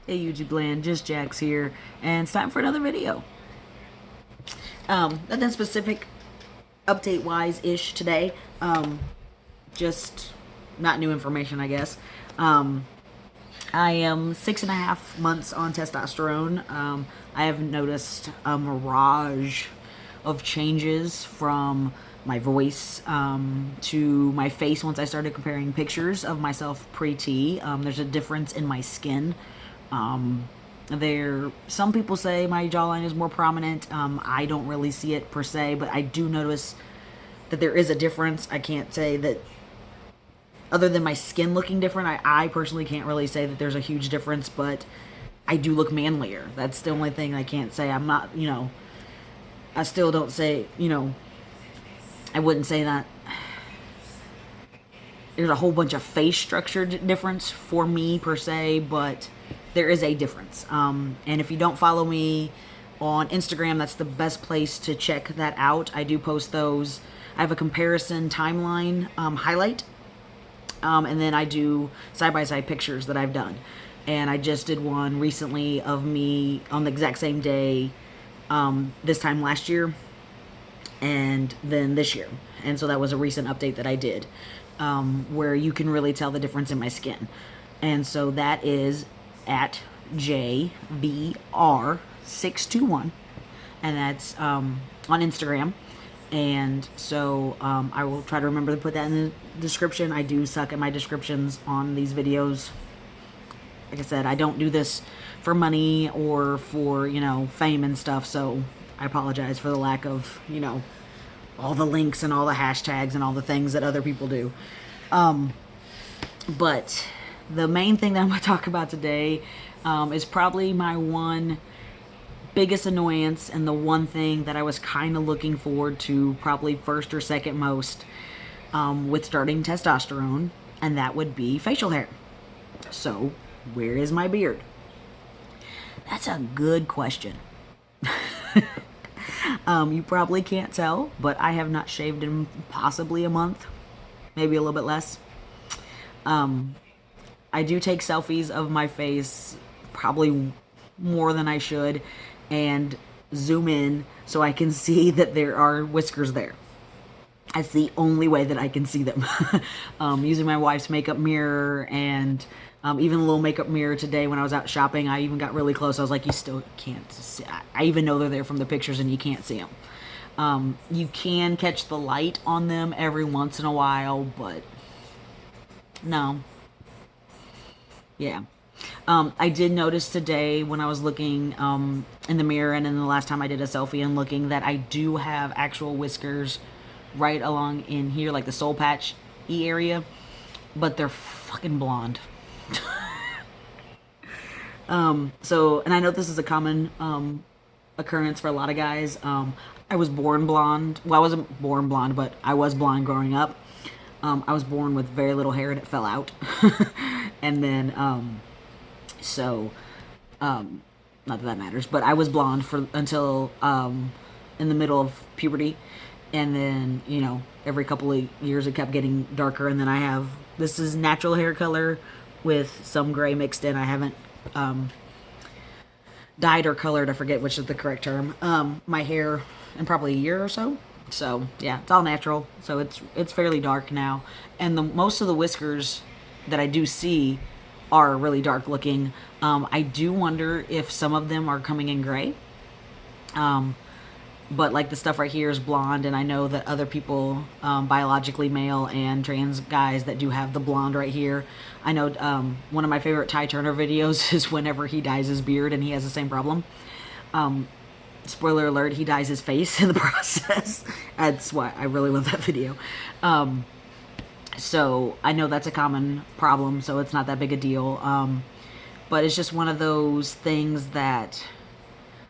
Hey YouTube land, just Jax here, and it's time for another video. Nothing specific update-wise-ish today. Just not new information, I guess. I am 6.5 months on testosterone. I have noticed a mirage of changes from my voice to my face once I started comparing pictures of myself pre-T. There's a difference in my skin. Some people say my jawline is more prominent. I don't really see it per se, but I do notice that there is a difference. I can't say that other than my skin looking different. I personally can't really say that there's a huge difference, but I do look manlier. That's the only thing I can't say. I'm not, I still don't say, I wouldn't say that there's a whole bunch of face structure difference for me per se, but there is a difference. And if you don't follow me on Instagram, that's the best place to check that out. I do post those. I have a comparison timeline highlight, and then I do side-by-side pictures that I've done. And I just did one recently of me on the exact same day, this time last year, and then this year. And so that was a recent update that I did, where you can really tell the difference in my skin. And so that is at JVR621, and that's on Instagram. And so I will try to remember to put that in the description. I do suck at my descriptions on these videos. Like I said, I don't do this for money or for, fame and stuff, so I apologize for the lack of, all the links and all the hashtags and all the things that other people do. But the main thing that I'm going to talk about today is probably my one biggest annoyance and the one thing that I was kind of looking forward to probably first or second most with starting testosterone, and that would be facial hair. So, where is my beard? That's a good question. You probably can't tell, but I have not shaved in possibly a month, maybe a little bit less. I do take selfies of my face probably more than I should and zoom in so I can see that there are whiskers there. That's the only way that I can see them. Using my wife's makeup mirror and even a little makeup mirror today when I was out shopping, I even got really close. I was like, you still can't see. I even know they're there from the pictures and you can't see them. You can catch the light on them every once in a while, but no. Yeah. I did notice today when I was looking in the mirror and then the last time I did a selfie and looking that I do have actual whiskers right along in here, like the soul patch area, but they're fucking blonde. And I know this is a common occurrence for a lot of guys. I was born blonde. Well, I wasn't born blonde, but I was blonde growing up. I was born with very little hair and it fell out. And then, not that matters, but I was blonde until in the middle of puberty. And then, every couple of years it kept getting darker. And then this is natural hair color with some gray mixed in. I haven't dyed or colored, I forget which is the correct term, my hair in probably a year or so. So yeah, it's all natural. So it's fairly dark now. And most of the whiskers that I do see are really dark looking. I do wonder if some of them are coming in gray. But like the stuff right here is blonde, and I know that other people, biologically male and trans guys that do have the blonde right here. I know one of my favorite Ty Turner videos is whenever he dyes his beard and he has the same problem. Spoiler alert, he dyes his face in the process. That's why I really love that video. So I know that's a common problem, so it's not that big a deal. But it's just one of those things that,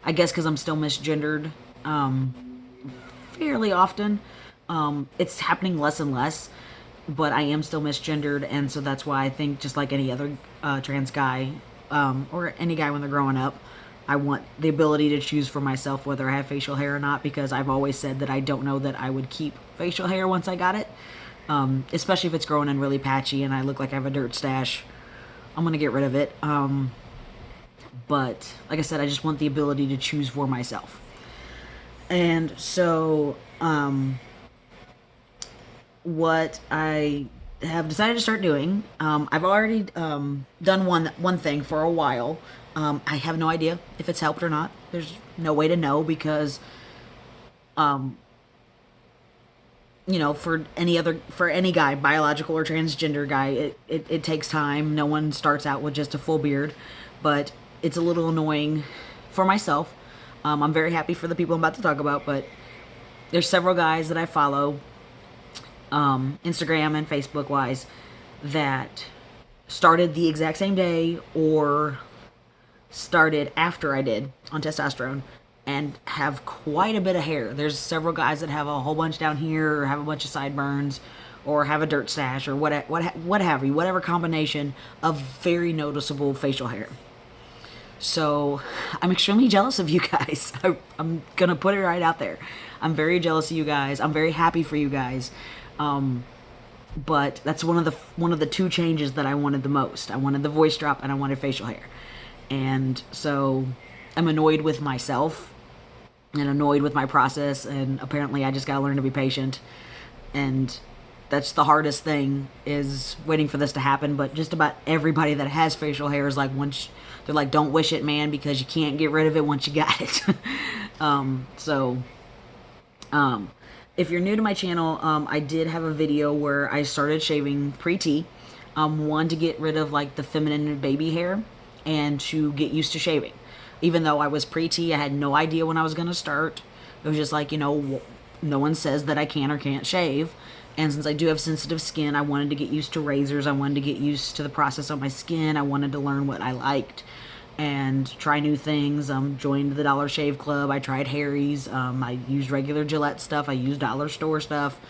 I guess because I'm still misgendered fairly often, it's happening less and less, but I am still misgendered, and so that's why I think just like any other trans guy, or any guy when they're growing up, I want the ability to choose for myself whether I have facial hair or not, because I've always said that I don't know that I would keep facial hair once I got it, especially if it's growing in really patchy and I look like I have a dirt stash. I'm gonna get rid of it. But like I said, I just want the ability to choose for myself. And so, what I have decided to start doing, I've already done one thing for a while. I have no idea if it's helped or not. There's no way to know because, for any guy, biological or transgender guy, it takes time. No one starts out with just a full beard, but it's a little annoying for myself. I'm very happy for the people I'm about to talk about, but there's several guys that I follow, Instagram and Facebook wise, that started the exact same day or started after I did on testosterone and have quite a bit of hair. There's several guys that have a whole bunch down here or have a bunch of sideburns or have a dirt stash or what have you, whatever combination of very noticeable facial hair. So I'm extremely jealous of you guys. I'm gonna put it right out there. I'm very jealous of you guys. I'm very happy for you guys. But that's one of the two changes that I wanted the most. I wanted the voice drop and I wanted facial hair. And so I'm annoyed with myself and annoyed with my process, and apparently I just gotta learn to be patient. And that's the hardest thing, is waiting for this to happen. But just about everybody that has facial hair is like, they're like, don't wish it, man, because you can't get rid of it once you got it. If you're new to my channel, I did have a video where I started shaving pre-T. One, to get rid of like the feminine baby hair and to get used to shaving. Even though I was pre-T, I had no idea when I was going to start. It was just like, no one says that I can or can't shave. And since I do have sensitive skin, I wanted to get used to razors. I wanted to get used to the process of my skin. I wanted to learn what I liked and try new things. Joined the Dollar Shave Club. I tried Harry's. I used regular Gillette stuff. I used dollar store stuff.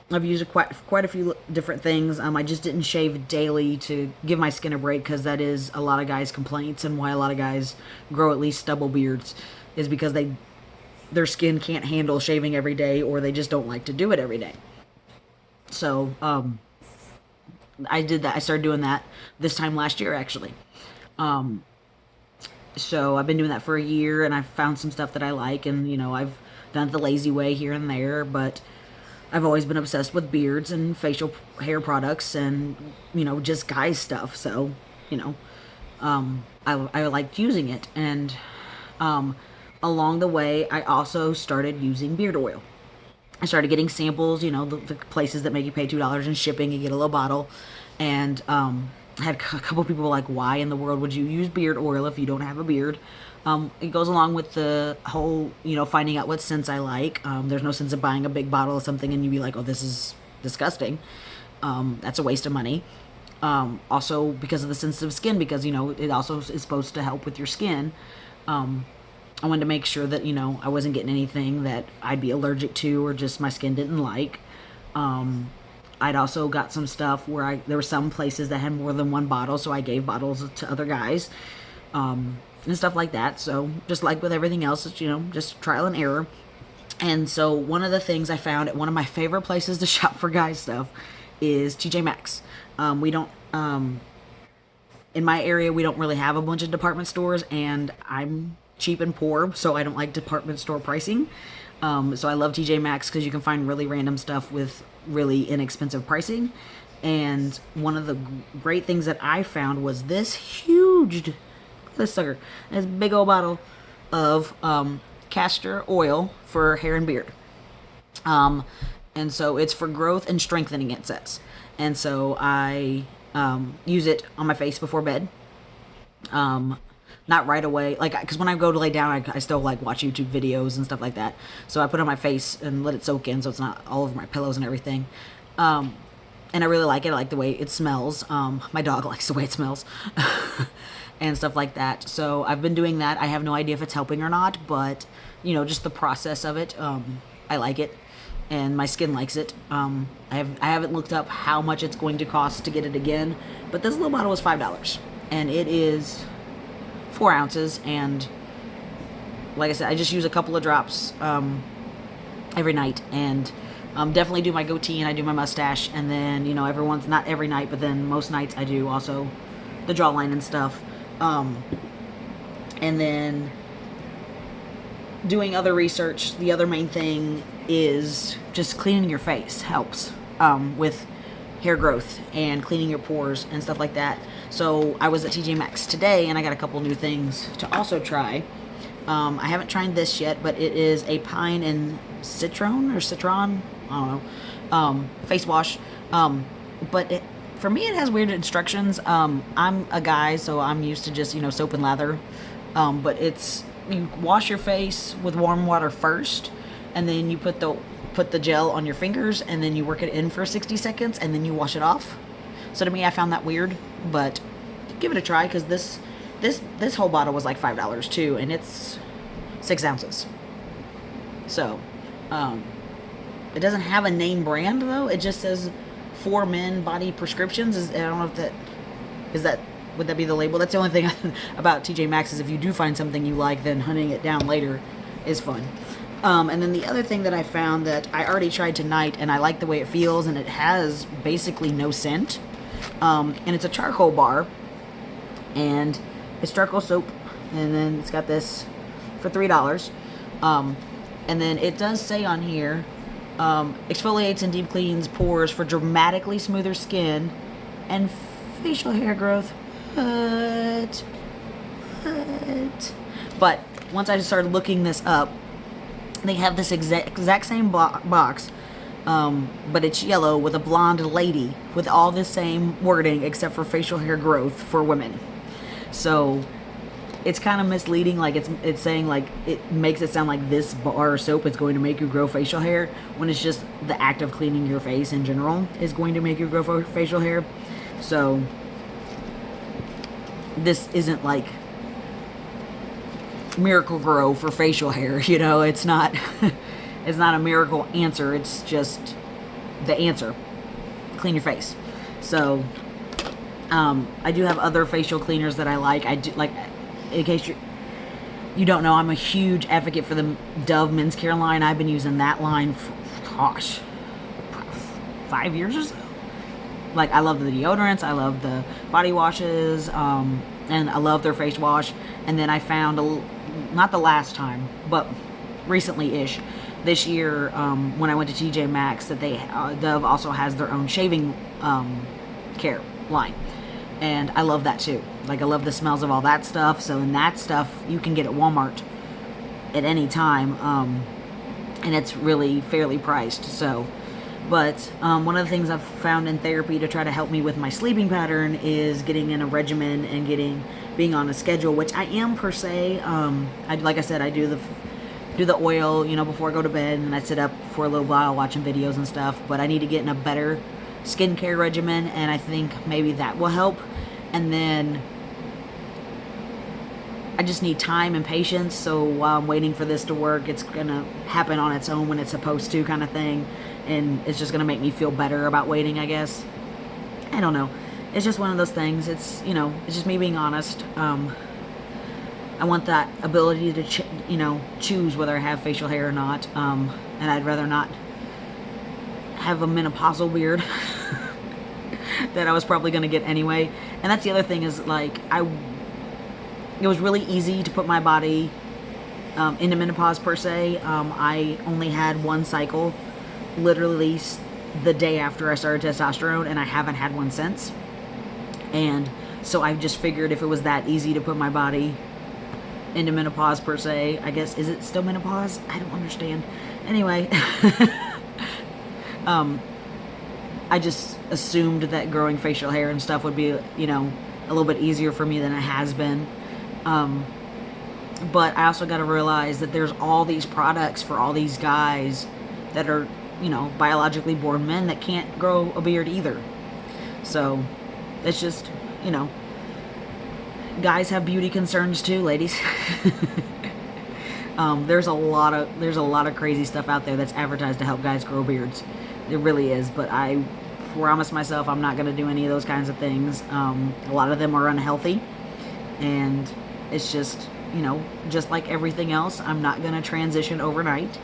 I've used quite a few different things. I just didn't shave daily to give my skin a break, because that is a lot of guys' complaints, and why a lot of guys grow at least stubble beards is because their skin can't handle shaving every day, or they just don't like to do it every day. So I did that. I started doing that this time last year, actually. So I've been doing that for a year, and I've found some stuff that I like, and I've done it the lazy way here and there, but I've always been obsessed with beards and facial hair products and, just guys stuff. So, I liked using it. And along the way, I also started using beard oil. I started getting samples, the places that make you pay $2 in shipping and get a little bottle. And I had a couple people like, why in the world would you use beard oil if you don't have a beard? It goes along with the whole, finding out what scents I like. There's no sense of buying a big bottle of something and you be like, oh, this is disgusting. That's a waste of money. Also, because of the sensitive skin, because, it also is supposed to help with your skin. I wanted to make sure that, I wasn't getting anything that I'd be allergic to or just my skin didn't like. I'd also got some stuff where there were some places that had more than one bottle, so I gave bottles to other guys. And stuff like that. So just like with everything else, it's, just trial and error. And so one of the things I found at one of my favorite places to shop for guys stuff is TJ Maxx. We don't, in my area, we don't really have a bunch of department stores, and I'm cheap and poor, so I don't like department store pricing. So I love TJ Maxx because you can find really random stuff with really inexpensive pricing. And one of the great things that I found was this big old bottle of castor oil for hair and beard. And so it's for growth and strengthening, it says. And so I use it on my face before bed. Not right away, because when I go to lay down, I still watch YouTube videos and stuff like that. So I put it on my face and let it soak in, so it's not all over my pillows and everything. And I really like it. I like the way it smells. My dog likes the way it smells. And stuff like that. So I've been doing that. I have no idea if it's helping or not, but just the process of it, I like it, and my skin likes it. I haven't looked up how much it's going to cost to get it again, but this little bottle was $5, and it is 4 ounces. And like I said, I just use a couple of drops every night, and definitely do my goatee and I do my mustache, and then not every night, but then most nights I do also the jawline and stuff. And then doing other research, the other main thing is just cleaning your face helps with hair growth and cleaning your pores and stuff like that. So I was at TJ Maxx today and I got a couple new things to also try. I haven't tried this yet, but it is a pine and citron, I don't know, face wash. But for me, it has weird instructions. I'm a guy, so I'm used to just, soap and lather. But you wash your face with warm water first, and then you put the gel on your fingers, and then you work it in for 60 seconds, and then you wash it off. So to me, I found that weird, but give it a try, because this whole bottle was like $5 too, and it's 6 ounces. So, it doesn't have a name brand though. It just says For Men Body Prescriptions. I don't know if would that be the label? That's the only thing about TJ Maxx is if you do find something you like, then hunting it down later is fun. And then the other thing that I found that I already tried tonight, and I like the way it feels, and it has basically no scent. And it's a charcoal bar, and it's charcoal soap, and then it's got this for $3. And then it does say on here, exfoliates and deep cleans pores for dramatically smoother skin and facial hair growth. But once I started looking this up, they have this exact same box, but it's yellow with a blonde lady with all the same wording except for facial hair growth for women. So it's kind of misleading. Like it's saying like it makes it sound like this bar of soap is going to make you grow facial hair, when it's just the act of cleaning your face in general is going to make you grow facial hair. So this isn't like Miracle Grow for facial hair, it's not it's not a miracle answer. It's just the answer. Clean your face. So I do have other facial cleaners that I like. I do like, in case you don't know, I'm a huge advocate for the Dove men's care line. I've been using that line for, 5 years or so. Like, I love the deodorants, I love the body washes, and I love their face wash. And then I found, not the last time, but recently-ish, this year, when I went to TJ Maxx, that Dove also has their own shaving care line. And I love that too. Like, I love the smells of all that stuff. So, and that stuff you can get at Walmart at any time, and it's really fairly priced. So, but one of the things I've found in therapy to try to help me with my sleeping pattern is getting in a regimen and being on a schedule, which I am per se. Like I said, I do the oil, before I go to bed, and I sit up for a little while watching videos and stuff. But I need to get in a better skincare regimen, and I think maybe that will help. And then I just need time and patience, so while I'm waiting for this to work, it's gonna happen on its own when it's supposed to, kind of thing. And it's just gonna make me feel better about waiting, I guess. I don't know. It's just one of those things. It's, it's just me being honest. I want that ability to, choose whether I have facial hair or not. And I'd rather not have a menopausal beard that I was probably going to get anyway. And that's the other thing is, like, it was really easy to put my body into menopause, per se. I only had one cycle, literally the day after I started testosterone, and I haven't had one since. And so I just figured if it was that easy to put my body into menopause, per se, I guess, is it still menopause? I don't understand. Anyway, I just assumed that growing facial hair and stuff would be, a little bit easier for me than it has been. But I also got to realize that there's all these products for all these guys that are, biologically born men that can't grow a beard either. So it's just, guys have beauty concerns too, ladies. There's a lot of crazy stuff out there that's advertised to help guys grow beards. It really is, but I promise myself I'm not going to do any of those kinds of things. A lot of them are unhealthy, and it's just, just like everything else, I'm not going to transition overnight.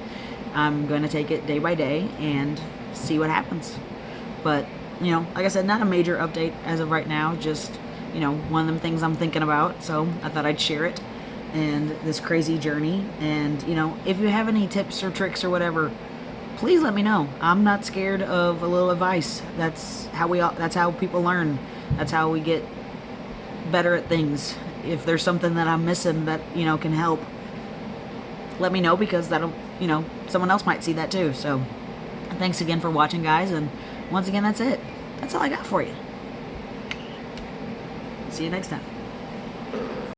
I'm going to take it day by day and see what happens. But, like I said, not a major update as of right now, just, one of them things I'm thinking about, so I thought I'd share it. and this crazy journey. And, you know, if you have any tips or tricks or whatever, please let me know. I'm not scared of a little advice. That's how people learn. That's how we get better at things. If there's something that I'm missing that, you know, can help, let me know, because that'll, you know, someone else might see that too. So thanks again for watching, guys, and once again, that's it. That's all I got for you. See you next time.